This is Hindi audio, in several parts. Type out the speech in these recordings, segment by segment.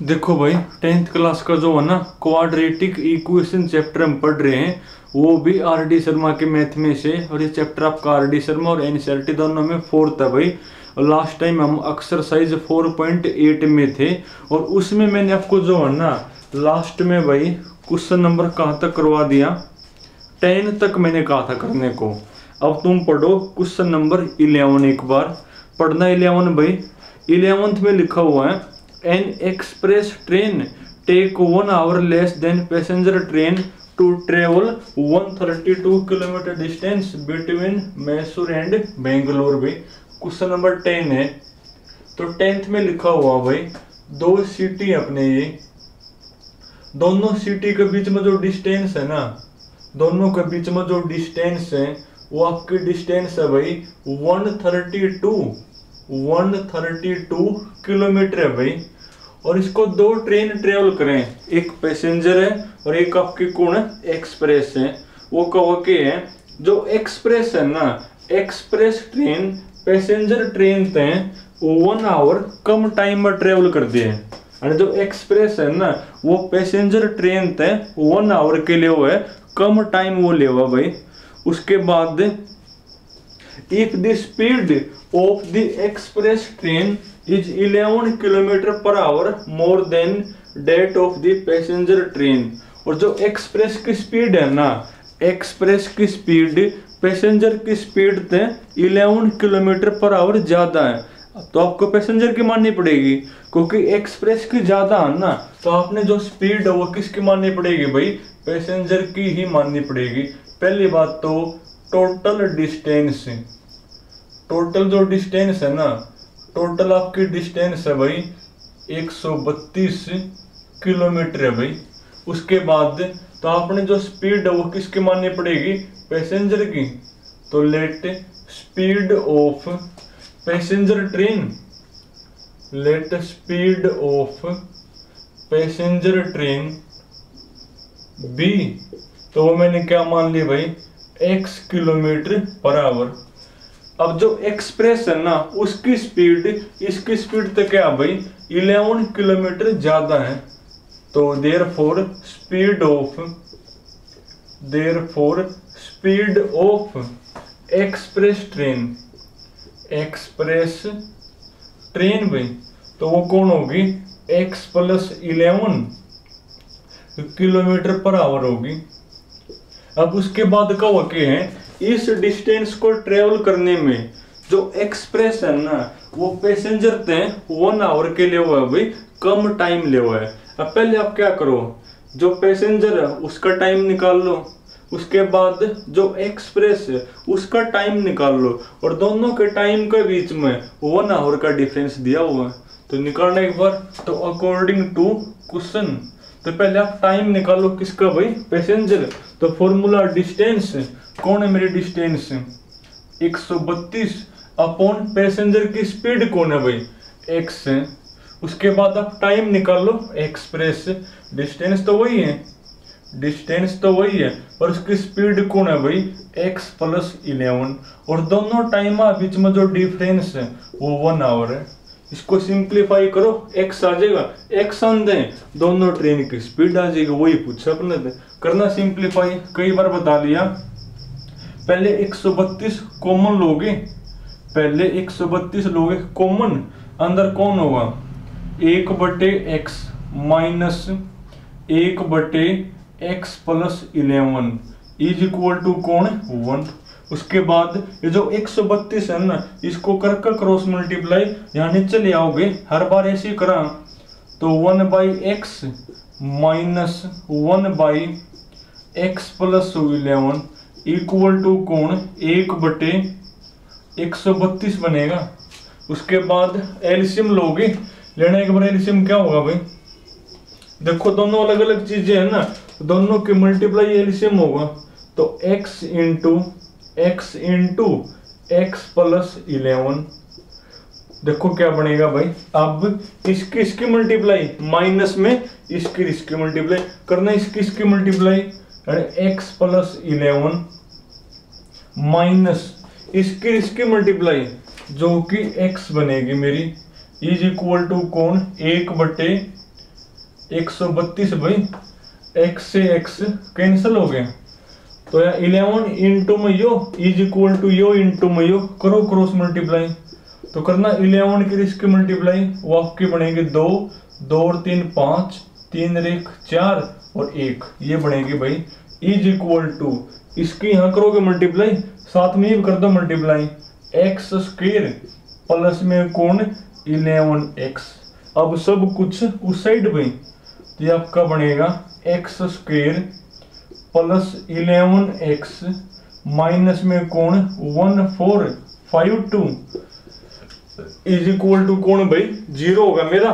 देखो भाई, 10th क्लास का जो है ना क्वाड्रेटिक इक्वेशन चैप्टर हम पढ़ रहे हैं, वो भी आर डी शर्मा के मैथ में से। और ये चैप्टर आपका आर डी शर्मा और एनसीईआरटी दोनों में फोर्थ है भाई। और लास्ट टाइम हम एक्सरसाइज 4.8 में थे, और उसमें मैंने आपको जो है ना लास्ट में भाई क्वेश्चन नंबर कहाँ तक करवा दिया, 10 तक मैंने कहा था करने को। अब तुम पढ़ो क्वेश्चन नंबर 11, एक बार पढ़ना 11 भाई। 11th में लिखा हुआ है, an express train take 1 hour less than passenger train to travel 132 kilometre distance between Mysore and Bangalore. भाई क्वेश्चन नंबर 10 है। तो 10th में लिखा हुआ भाई, दो सिटी अपने, ये दोनों सिटी के बीच में जो डिस्टेंस है ना, दोनों के बीच में जो डिस्टेंस है वो आपकी डिस्टेंस है भाई 132 किलोमीटर है भाई। और इसको दो ट्रेन ट्रेवल करें, एक पैसेंजर है और एक आपकी कौन है, एक्सप्रेस है। वो कहो के है जो एक्सप्रेस है ना, एक्सप्रेस ट्रेन पैसेंजर ट्रेन ते 1 आवर कम टाइम में ट्रेवल कर दिए, और जो एक्सप्रेस है ना वो पैसेंजर ट्रेन ते 1 आवर के लिए वो है कम टाइम वो ले हुआ भाई। उसके बाद if the speed of the express train is 11 kilometre per hour more than that of the passenger train. और जो एक्सप्रेस की स्पीड है ना, एक्सप्रेस की स्पीड पैसेंजर की स्पीड से 11 किलोमीटर पर आवर ज्यादा है, तो आपको पैसेंजर की माननी पड़ेगी, क्योंकि एक्सप्रेस की ज्यादा है ना, तो आपने जो स्पीड है वो किसकी माननी पड़ेगी भाई, पैसेंजर की ही माननी पड़ेगी। पहली बात तो टोटल डिस्टेंस, टोटल जो डिस्टेंस है ना, टोटल आपकी डिस्टेंस है भाई 132 किलोमीटर है भाई। उसके बाद तो आपने जो स्पीड है वो किसकी माननी पड़ेगी, पैसेंजर की। तो let speed of passenger train, let speed of passenger train be, तो वो मैंने क्या मान ली भाई, x किलोमीटर पर आवर। अब जो एक्सप्रेस है ना उसकी स्पीड इसकी स्पीड तो क्या भाई 11 किलोमीटर ज्यादा है, तो therefore speed of express train भाई, तो वो कौन होगी, x + 11 किलोमीटर पर आवर होगी। अब उसके बाद का वाक्य है, इस डिस्टेंस को ट्रेवल करने में जो एक्सप्रेस है ना वो पैसेंजर थे 1 आवर के लिए हुआ है भाई, कम टाइम ले हुआ है। अब पहले आप क्या करो, जो पैसेंजर है उसका टाइम निकाल लो, उसके बाद जो एक्सप्रेस है उसका टाइम निकाल लो, और दोनों के टाइम के बीच में 1 आवर का डिफरेंस दिया हुआ है, तो निकालना एक बार। तो अकॉर्डिंग टू क्वेश्चन, तो पहले आप टाइम निकालो किसका भाई, पैसेंजर। तो फॉर्मूला डिस्टेंस, कौन है मेरी डिस्टेंस 132 अपॉन पैसेंजर की स्पीड कौन है भाई, x है। उसके बाद आप टाइम निकाल लो, एक्सप्रेस, डिस्टेंस तो वही है, डिस्टेंस तो वही है, और उसकी स्पीड कौन है भाई, x + 11, और दोनों टाइम बीच में जो डिफरेंस है वो 1 आवर है। इसको सिंप्लीफाई करो, x आ जाएगा, x आन दें दोनों ट्रेन की स्पीड आ जाएगी, वही पूछा अपने करना सिंप्लीफाई, कई बार बता लिया। पहले 132 कॉमन लोगे, पहले 132 लोगे कॉमन, अंदर कौन होगा 1/x minus 1/x + 11 is equal to कौन 1। उसके बाद ये जो 132 है ना इसको कर क्रॉस मल्टीप्लाई यहाँ नीचे ले आओगे, हर बार ऐसे ही करा, तो 1/x minus 1/x + 11 equal to कौन 1/132 बनेगा। उसके बाद एलसीएम लोगे, लेना एक बार एलसीएम क्या होगा भाई, देखो दोनों अलग अलग चीजें है ना, दोनों के मल्टीप्लाई एलसीएम होगा, तो x इंटू x + 11, देखो क्या बनेगा भाई। अब इसकी मल्टीप्लाई, माइनस में इसकी मल्टीप्लाई करना, इसकी मल्टीप्लाई x + 11 माइनस इसकी मल्टीप्लाई जो कि x बनेगी मेरी, इज इक्वल टू कौन 1/1 132 भाई, x से x कैंसिल हो गए। तो यहाँ 11 इंटू में यो इज इक्वल टू यो इंटू में यो, करो क्रॉस मल्टीप्लाई। तो करना 11 की इसकी मल्टीप्लाई, वो आपकी बनेगी 2, 2 और 3 5, 3 और 1 4 और 1, ये बनेगी भाई इज इक्वल टू, इसकी यहाँ करोगे मल्टीप्लाई, साथ में ही कर दो मल्टीप्लाई, एक्स स्क्वायर प्लस में कौन 11x। अब सब कुछ उस साइड भाई, तो ये आपका बनेगा x square plus 11x minus में कौन 1452 इज इक्वल टू कौन भाई 0 होगा मेरा।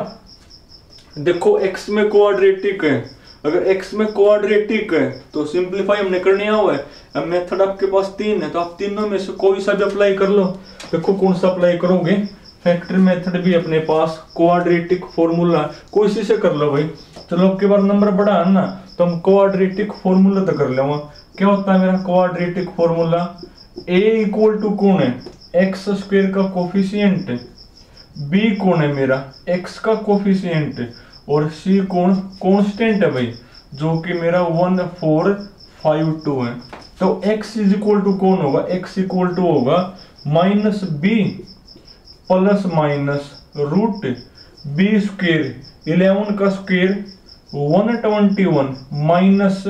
देखो x में क्वाड्रेटिक है, अगर x में क्वाड्रेटिक है तो सिंपलीफाई हमने करने हुआ है। अब मेथड आपके पास 3 है, तो आप तीनों में से कोई सा भी अप्लाई कर लो। देखो कौन सा अप्लाई करोगे, फैक्टर मेथड भी अपने पास, क्वाड्रेटिक फॉर्मूला कोई सी से कर लो भाई। चलो अब के बार नंबर बढ़ा है ना, तो हम क्वाड्रेटिक फॉर्मूला तो कर लेंगे। क्या होता है मेरा quadratic formula, a equal to कौन है एक्स स्क्वायर का कोफिशिएंट, b कौन है मेरा x का कोफिशिएंट, और c कौन कांस्टेंट है भाई, जो कि मेरा 1452 है। तो x इज इक्वल टू कौन होगा, x इक्वल टू होगा minus B plus minus root B square 11 का square 121 minus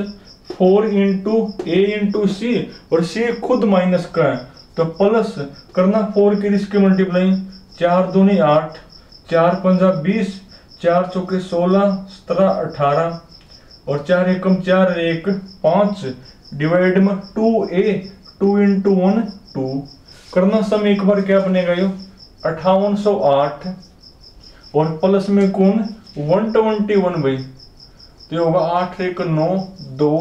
4 into A into C, और सी खुद माइनस का है तो प्लस करना 4 की इसकी मल्टीप्लाई, 4 दूनी 8, 4 पंजा 20, 4 चौके 16, 17 18 और 4 एकम 4 1 5 डिवाइड में 2a 2 इंटू 1 2 करना सम एक बार क्या बनेगा यो 5808 और प्लस में कौन 121 भाई, तो ये होगा 8 1 9 2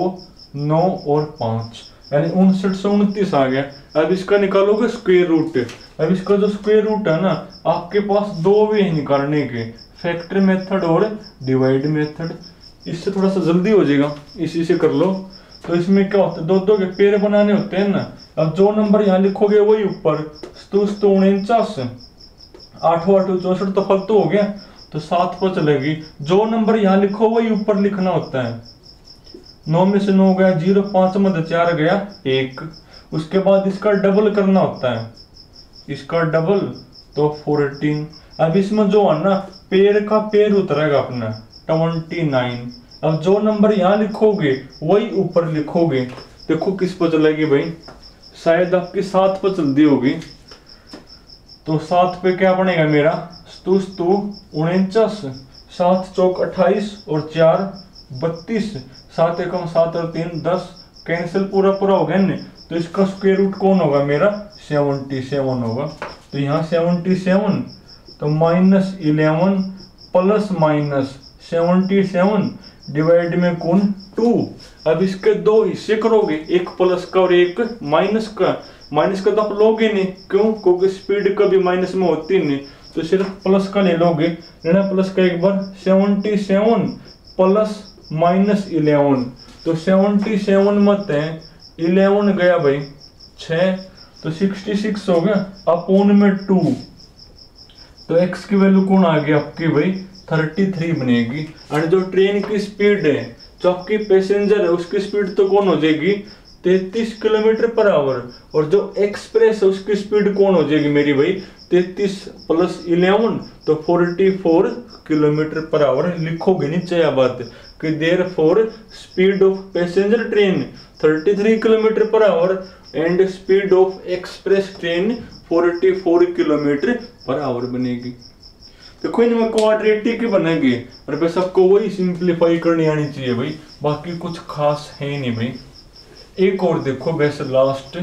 9 और 5 यानी 5929 आ गया। अब इसका निकालोगे स्क्वायर रूट। अब इसका जो स्क्वायर रूट है ना, आपके पास दो वे हैं निकालने के, फैक्टर मेथड और डिवाइड मेथड। इससे थोड़ा सा जल्दी हो जाएगा, इसी से कर लो। तो इसमें क्या होता है, दो दो के पेड़ बनाने होते हैं ना। अब जो नंबर यहाँ लिखोगे वही ऊपर, 49 8 8 64 तो फालतू हो गया, तो 7 पर चलेगी। जो नंबर यहाँ लिखो वही ऊपर लिखना होता है। 9 में से 9 गया 0, 5 में 4 गया 1। उसके बाद इसका डबल करना होता है, इसका डबल तो 14। अब इसमें जो है ना पेड़ का पेड़ उतरेगा अपना 29। अब जो नंबर यहाँ लिखोगे वही ऊपर लिखोगे। देखो किस पर चलेगी भाई, शायद आपकी 7 पर चलती होगी। तो 7 पे क्या बनेगा मेरा 49, 7 चौक 28 और 4 32, 7 एकम 7 और 3 10, कैंसिल पूरा पूरा हो गया ना। तो इसका स्क्वायर रूट कौन होगा मेरा 77 होगा। तो यहाँ 77 तो -11 प्लस माइनस 77 डिवाइड में कौन 2। अब इसके दो हिस्से करोगे, एक प्लस का और एक माइनस का। माइनस का तो आप लोगे नहीं, क्यों, क्योंकि स्पीड कभी माइनस में होती नहीं, तो सिर्फ प्लस का ले लोगे। लेना प्लस का एक बार 77 प्लस माइनस 11, तो 77 मत है 11 गया भाई 6, तो 66 हो गया अपोन में 2। तो x की वैल्यू कौन आ गई आपकी भाई 33 बनेगी। और जो ट्रेन की स्पीड है, जो आपकी पैसेंजर है, उसकी स्पीड तो कौन हो जाएगी 33 किलोमीटर पर आवर। और जो एक्सप्रेस है उसकी स्पीड कौन हो जाएगी मेरी भाई 33 प्लस 11 तो 44 किलोमीटर पर आवर। लिखोगे नीचे यह बात कि therefore speed of passenger train 33 kilometre per our and speed of express train 44 kilometre per our बनेगी। देखो इनमें क्वाड्रेटिक ही बनेगी, और बस आपको वही सिंप्लीफाई करनी आनी चाहिए भाई, बाकी कुछ खास है नहीं भाई। एक और देखो वैसे लास्ट,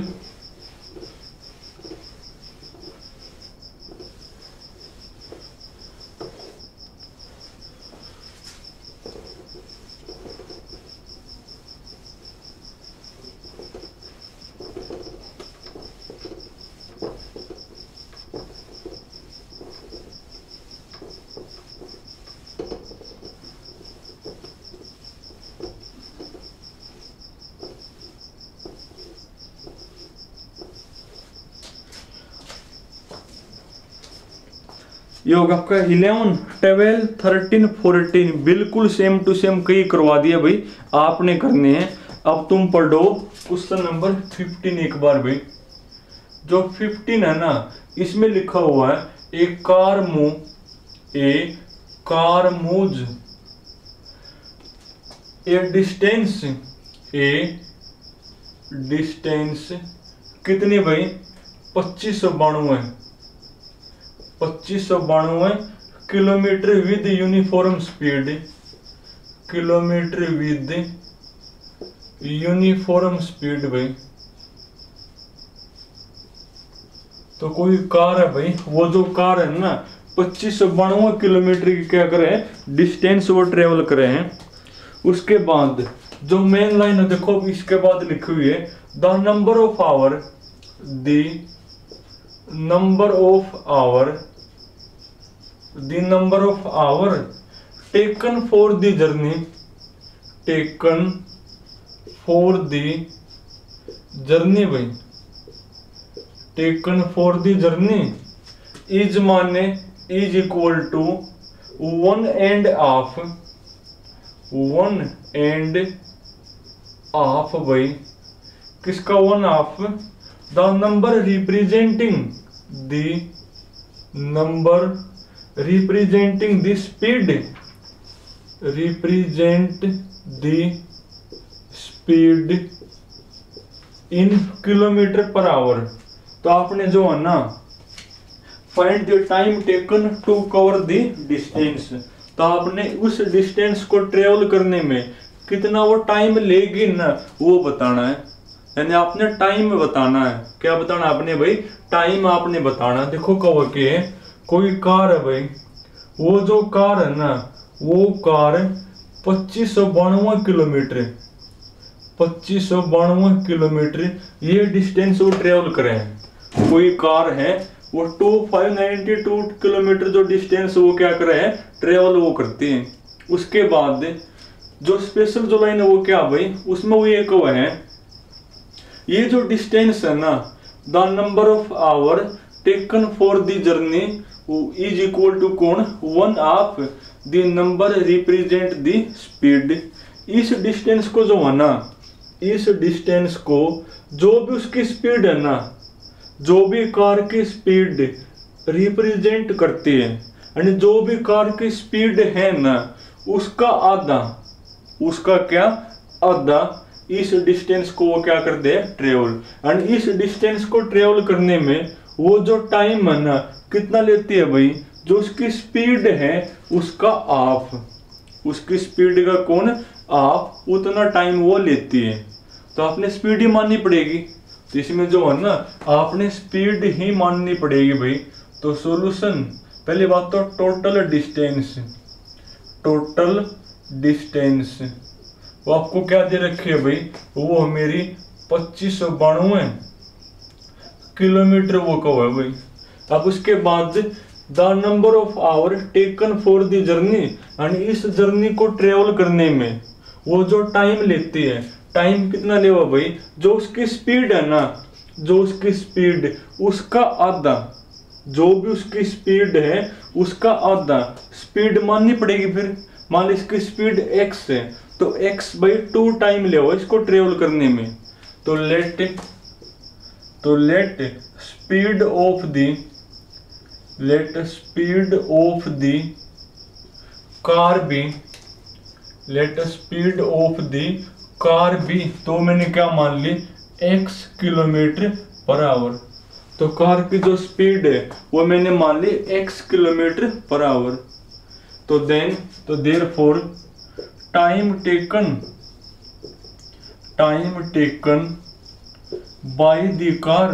ये होगा आपका 11, 12, 13, 14 बिल्कुल सेम टू सेम कई करवा दिया भाई, आपने करने हैं। अब तुम पढ़ो क्वेश्चन नंबर 15 एक बार भाई। जो 15 है ना, इसमें लिखा हुआ है ए कार मूव्स ए डिस्टेंस कितनी भाई 2592 kilometre with uniform speed, kilometre with uniform speed भाई। तो कोई कार है भाई, वो जो कार है ना 2592 किलोमीटर की क्या करे डिस्टेंस वो ट्रेवल करे हैं। उसके बाद जो मेन लाइन है देखो, इसके बाद लिखी हुई है the number of hour taken for the journey भाई, taken for the journey is माने इज इक्वल टू 1.5 भाई। किसका 1/2? The number representing the speed, represent the speed in kilometre per hour. तो आपने जो है ना find the time taken to cover the distance, तो आपने उस डिस्टेंस को ट्रेवल करने में कितना वो टाइम लेगी ना वो बताना है। यानी आपने टाइम बताना है। क्या बताना आपने भाई? टाइम आपने बताना। देखो कहो कि कोई कार है भाई, वो जो कार है ना वो कार 2592 किलोमीटर ये डिस्टेंस वो ट्रेवल करे हैं। कोई कार है वो 2592 किलोमीटर जो डिस्टेंस वो क्या करे हैं ट्रेवल वो करती है। उसके बाद जो स्पेशल जो लाइन है वो क्या भाई, उसमें वो ये कहो है ये जो डिस्टेंस है ना the number of hour taken for the journey is equal to कौन 1/2 the number represent the speed. इस डिस्टेंस को जो है ना, इस डिस्टेंस को जो भी उसकी स्पीड है ना, जो भी कार की स्पीड रिप्रेजेंट करती है, यानी जो भी कार की स्पीड है ना उसका आधा, उसका क्या आधा इस डिस्टेंस को वो क्या करते हैं ट्रेवल। एंड इस डिस्टेंस को ट्रेवल करने में वो जो टाइम है ना कितना लेती है भाई, जो उसकी स्पीड है उसका हाफ, उसकी स्पीड का कौन हाफ, उतना टाइम वो लेती है। तो आपने स्पीड ही माननी पड़ेगी। तो इसमें जो है ना आपने स्पीड ही माननी पड़ेगी भाई। तो सॉल्यूशन पहली बात तो टोटल डिस्टेंस वो आपको क्या दे रखी है भाई, वो मेरी 2592 किलोमीटर वो कहो है भाई। अब उसके बाद the number of hour taken for the journey, यानी इस जर्नी को ट्रेवल करने में वो जो टाइम लेती है, टाइम कितना लेवा भाई, जो उसकी स्पीड है ना, जो उसकी स्पीड उसका आधा, जो भी उसकी स्पीड है उसका आधा स्पीड माननी पड़ेगी। फिर मान ली इसकी स्पीड x है तो x/2 टाइम ले इसको ट्रेवल करने में। तो let speed of the car भी, तो मैंने क्या मान ली x किलोमीटर पर आवर। तो कार की जो स्पीड है वो मैंने मान ली x किलोमीटर पर आवर। तो therefore time taken by the car,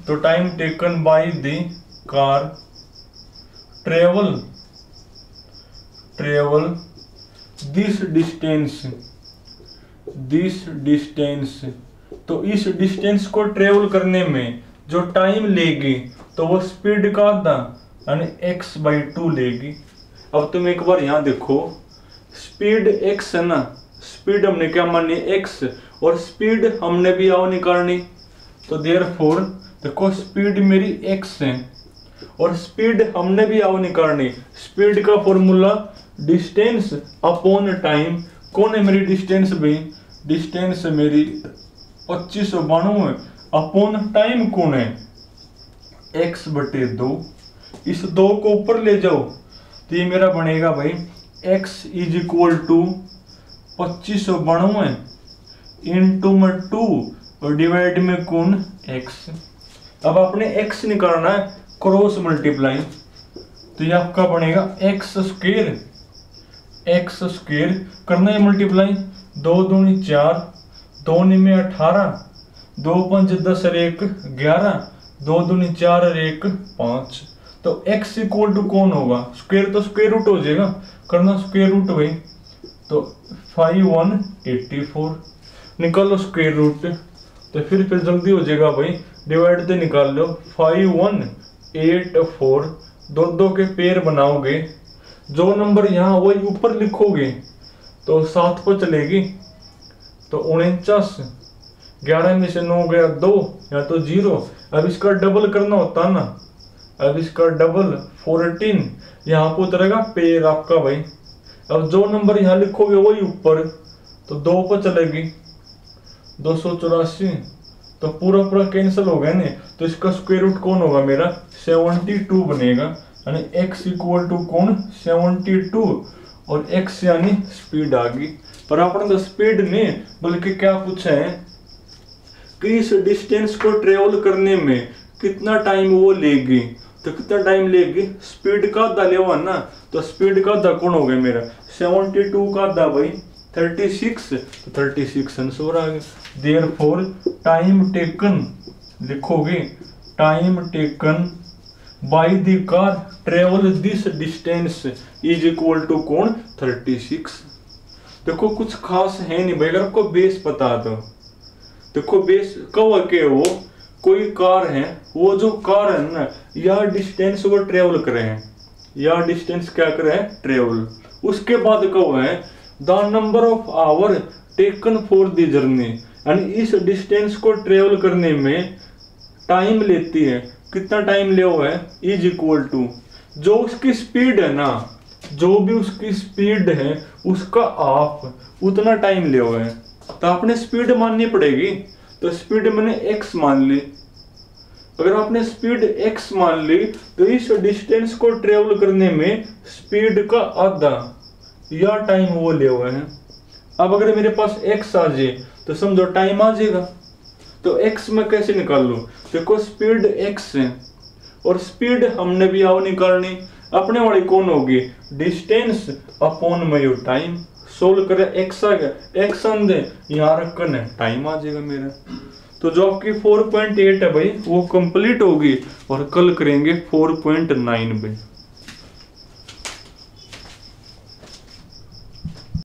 तो time taken by the car travel this distance, तो इस डिस्टेंस को ट्रेवल करने में जो टाइम लेगी तो वो स्पीड का आधा यानी x/2 लेगी। अब तुम एक बार यहाँ देखो, स्पीड x है ना, स्पीड हमने क्या मानी x, और स्पीड हमने भी आओ निकालनी। तो देयरफॉर देखो स्पीड मेरी x है और स्पीड हमने भी आओ निकालनी। स्पीड का फॉर्मूला डिस्टेंस अपॉन टाइम। कौन है मेरी डिस्टेंस भाई? डिस्टेंस मेरी 2592 अपॉन टाइम कौन है? x/2। इस 2 को ऊपर ले जाओ तो ये मेरा बनेगा भाई x is equal to 2592 into में 2 और डिवाइड में कौन x। अब आपने x निकालना है क्रॉस मल्टीप्लाई, तो ये आपका बनेगा x² करना है मल्टीप्लाई। 2 दूनी 4, 2 में 18, 2 5 10 और 1 11, 2 दूनी 4 और 1 5। तो x इक्वल टू कौन होगा? स्क्वायर तो स्क्वायर रूट हो जाएगा, करना स्क्वायर रूट भाई। तो 5184 निकालो स्क्वायर रूट, तो फिर जल्दी हो जाएगा भाई। डिवाइड तो निकाल लो 5184, 2 के पेयर बनाओगे, जो नंबर यहाँ वही ऊपर लिखोगे तो 7 पर चलेगी। तो 49, 11 में से 9 गया 2 या तो 0। अब इसका डबल करना होता ना, अब इसका डबल 14 यहाँ पर उतरेगा पेयर आपका भाई। अब जो नंबर यहाँ लिखोगे वही ऊपर, तो 2 पर चलेगी 284, तो पूरा कैंसिल हो गया ना। तो इसका स्क्वायर रूट कौन होगा मेरा? 72 बनेगा, यानी x इक्वल टू कौन 72 और x यानी स्पीड आ गई। पर आपने तो स्पीड नहीं बल्कि क्या पूछा है कि इस डिस्टेंस को ट्रेवल करने में कितना टाइम वो लेगी। तो कितना टाइम लेगी? स्पीड का आधा लेवा ना, तो स्पीड का आधा कौन हो गया मेरा? 72 का आधा भाई 36, तो 36 आंसर आ गया। देयरफॉर टाइम टेकन लिखोगे, time taken by the car travel this distance is equal to कौन 36। देखो कुछ खास है नहीं भाई, अगर आपको बेस पता दो। देखो बेस कब के वो कोई कार है, वो जो कार है ना या डिस्टेंस वो ट्रेवल करे हैं, या डिस्टेंस क्या करे हैं ट्रेवल। उसके बाद कब है the number of hour taken for the journey, यानी इस डिस्टेंस को ट्रेवल करने में टाइम लेती है, कितना टाइम ले हुआ है इज इक्वल टू जो उसकी स्पीड है ना, जो भी उसकी स्पीड है उसका हाफ उतना टाइम ले हुआ है। तो आपने स्पीड माननी पड़ेगी, तो स्पीड मैंने x मान ली। अगर आपने स्पीड x मान ली तो इस डिस्टेंस को ट्रेवल करने में स्पीड का आधा या टाइम वो ले हुए हैं। अब अगर मेरे पास x आ जाए तो समझो टाइम आ जाएगा। तो x में कैसे निकाल लूं? देखो स्पीड x है और स्पीड हमने भी आओ निकालनी, अपने वाली कौन होगी? डिस्टेंस अपॉन में यो टाइम। सोल्व करे x आ गया, x आंदे यहाँ रखना है टाइम आ जाएगा मेरा। तो जो आपकी 4.8 है भाई वो कंप्लीट होगी और कल करेंगे 4.9 भाई।